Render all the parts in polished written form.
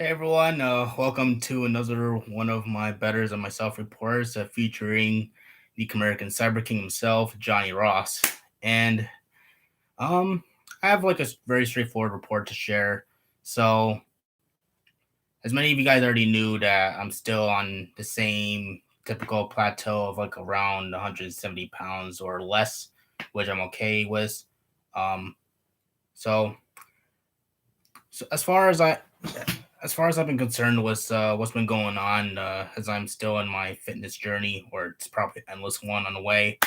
Hey everyone, welcome to another one of my Betters and Myself reports featuring the American Cyber King himself, Johnny Ross. And um, I have like very straightforward report to share. So, as many of you guys already knew, that I'm still on the same typical plateau of like around 170 pounds or less, which I'm okay with. Um, so, so as far as I've been concerned with what's been going on, as I'm still in my fitness journey, or it's probably an endless one on the way.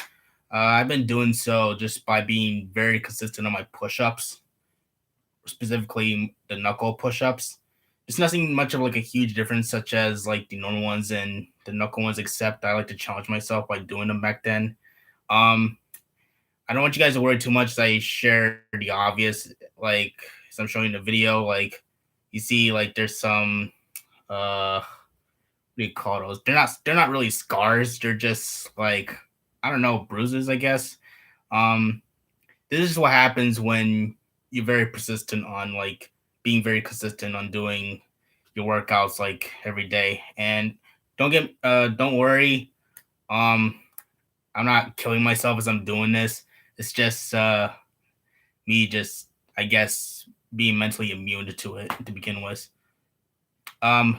I've been doing so just by being very consistent on my push-ups, specifically the knuckle push-ups. It's nothing much of like a huge difference, such as like the normal ones and the knuckle ones, except I like to challenge myself by doing them back then. Um, I don't want you guys to worry too much as I share the obvious, like as I'm showing the video, like you see like there's some what do you call those? They're not really scars. They're just like, I don't know, bruises, I guess. Um, this is what happens when you're very persistent on like being very consistent on doing your workouts like every day. And don't worry. Um, I'm not killing myself as I'm doing this. It's just me just, I guess, being mentally immune to it to begin with.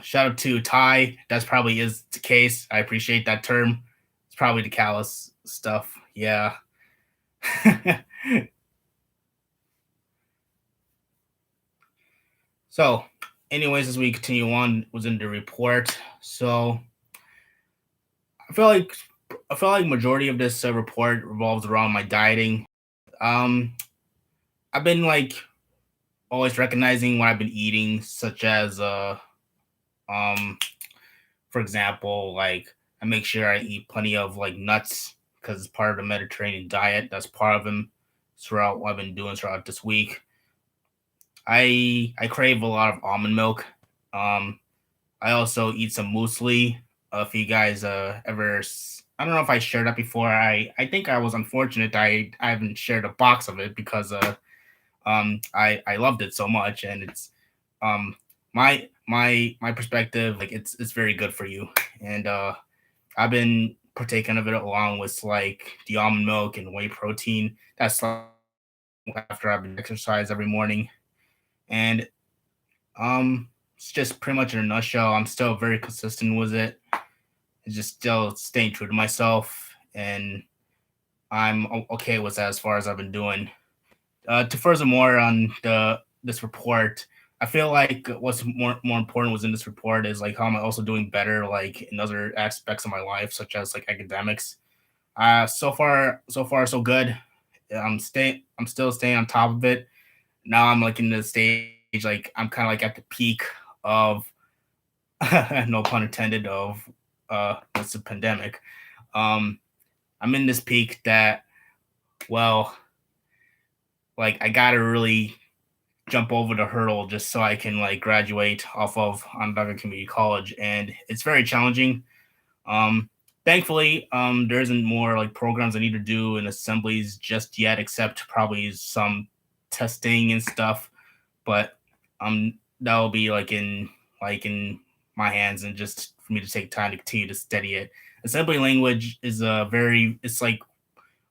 Shout out to Ty. That's probably is the case. I appreciate that term. It's probably the callous stuff. Yeah. So, anyways, as we continue on, was in the report. So, I feel like I feel like majority of this report revolves around my dieting. Um, I've been like always recognizing what I've been eating, such as um for example, like I make sure I eat plenty of like nuts because it's part of the Mediterranean diet. That's part of them throughout what I've been doing throughout this week. I crave a lot of almond milk. Um, I also eat some muesli. If you guys I don't know if I shared that before. I think I was unfortunate that I haven't shared a box of it because I loved it so much, and it's um my perspective, like it's very good for you. And I've been partaking of it along with like the almond milk and whey protein. That's like after I've been exercise every morning. And it's just pretty much in a nutshell. I'm still very consistent with it. It's just still staying true to myself, and I'm okay with that as far as I've been doing. To furthermore on the this report, I feel like what's more important was in this report is like how am I also doing better like in other aspects of my life, such as like academics. So far so good. I'm still staying on top of it. Now I'm like in the stage like I'm kind of like at the peak of no pun intended of what's the pandemic. Um I'm in this peak that, well, like I gotta really jump over the hurdle just so I can like graduate off of Onondaga Community College, and it's very challenging. Um, Thankfully, there isn't more like programs I need to do in assemblies just yet, except probably some testing and stuff. But that'll be like in my hands, and just for me to take time to continue to study it. Assembly language is a very it's like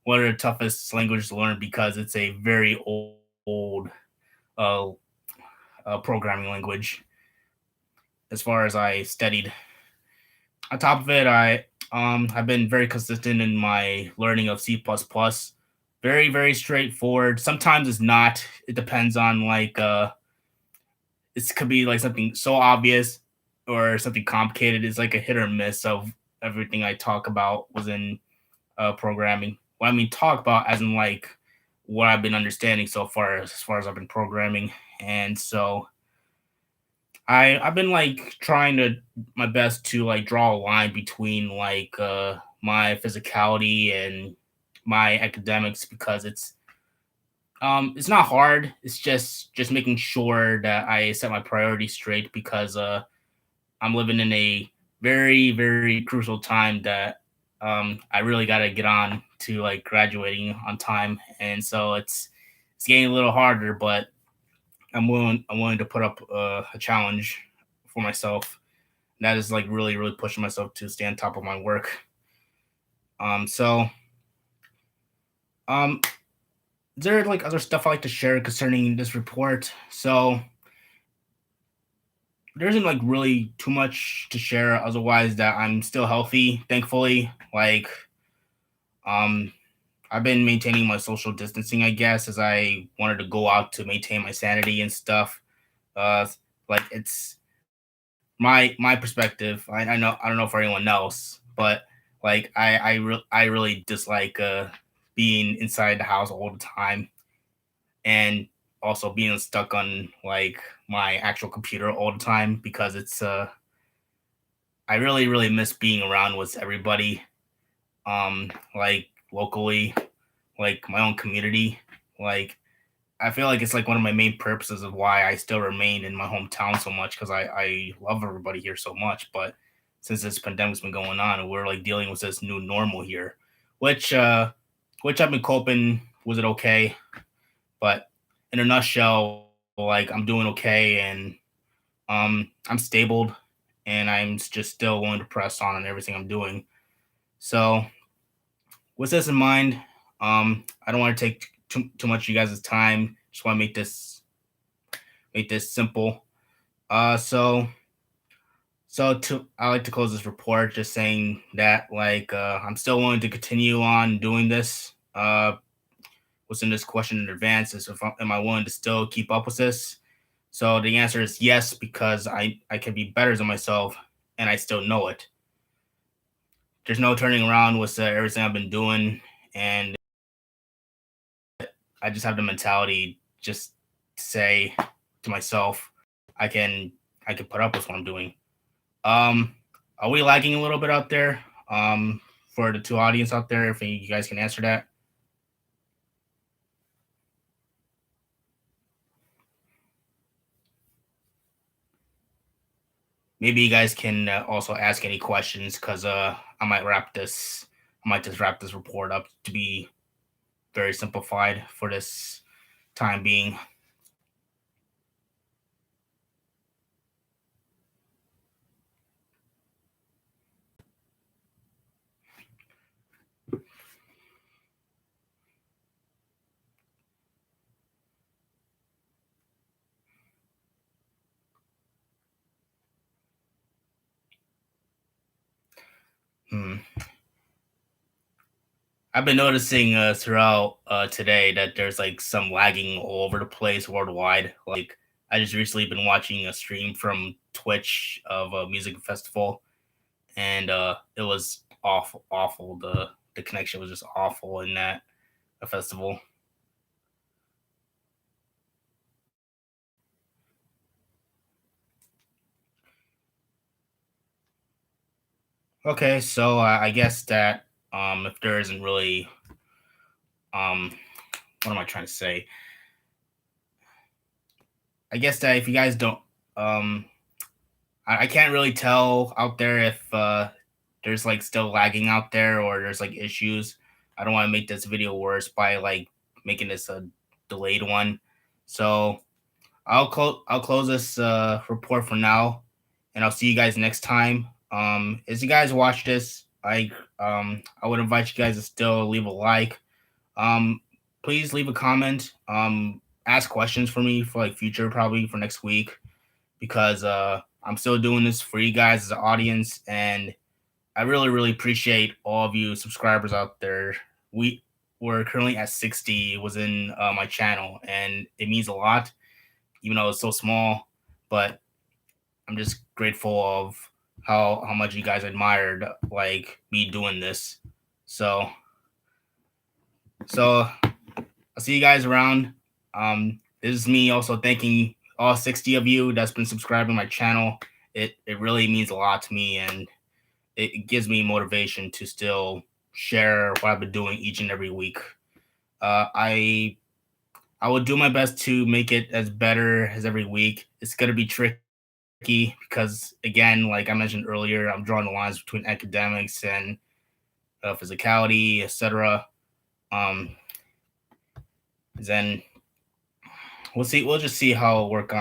one of the toughest languages to learn because it's a very old uh, programming language as far as I studied. On top of it, I've been very consistent in my learning of C++. Very straightforward. Sometimes it's not. It depends on like it could be like something so obvious or something complicated. It's like a hit or miss of everything I talk about within programming. What I mean talk about as in like what I've been understanding so far as far as I've been programming. And so I've been like trying to my best to like draw a line between like my physicality and my academics, because it's not hard. It's just making sure that I set my priorities straight, because I'm living in a very crucial time that I really got to get on to like graduating on time. And so it's getting a little harder, but I'm willing to put up a challenge. for myself. And that is like really, really pushing myself to stay on top of my work. So um, is there like other stuff I like to share concerning this report? So there isn't like really too much to share otherwise that I'm still healthy, thankfully. Like um I've been maintaining my social distancing, I guess, as I wanted to go out to maintain my sanity and stuff. Uh like it's my perspective. I know I don't know for anyone else, but like I really dislike being inside the house all the time, and also being stuck on like my actual computer all the time because it's I really really miss being around with everybody, like locally, like my own community. Like I feel like it's like one of my main purposes of why I still remain in my hometown so much, because I love everybody here so much. But since this pandemic's been going on, we're like dealing with this new normal here, which uh which I've been coping with it okay. But in a nutshell, like I'm doing okay, and I'm stable, and I'm just still willing to press on everything I'm doing. So with this in mind, I don't want to take too much of you guys' time. Just want to make this simple. So to I like to close this report just saying that like I'm still willing to continue on doing this. What's in this question in advance is, if am I willing to still keep up with this? So the answer is yes, because I can be better than myself, and I still know it. There's no turning around with everything I've been doing, and I just have the mentality just to say to myself, I can I can put up with what I'm doing. Um, are we lagging a little bit out there? For the two audience out there, if you guys can answer that. Maybe you guys can also ask any questions, because I might wrap this. I might just wrap this report up to be very simplified for this time being. Hmm. I've been noticing throughout today that there's like some lagging all over the place worldwide. Like I just recently been watching a stream from Twitch of a music festival, and it was awful, awful. The connection was just awful in that festival. Okay, so I guess that if there isn't really um, what am I trying to say? I guess that if you guys don't um I can't really tell out there if there's like still lagging out there, or there's like issues. I don't want to make this video worse by like making this a delayed one. So I'll close this report for now, and I'll see you guys next time. As you guys watch this, I would invite you guys to still leave a like. Um, please leave a comment. Ask questions for me for like future, probably for next week, because I'm still doing this for you guys as an audience, and I really really appreciate all of you subscribers out there. We're currently at 60 within my channel, and it means a lot, even though it's so small. But I'm just grateful of how much you guys admired like me doing this. So so I'll see you guys around. This is me also thanking all 60 of you that's been subscribing my channel. It really means a lot to me, and it gives me motivation to still share what I've been doing each and every week. Uh, I I will do my best to make it as better as every week. It's gonna be tricky because, again, like I mentioned earlier, I'm drawing the lines between academics and physicality, etc. Um, then we'll see. We'll just see how it'll work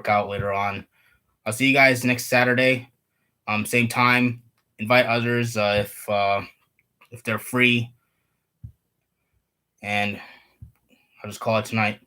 out later on. I'll see you guys next Saturday. Same time. Invite others if they're free, and I'll just call it tonight.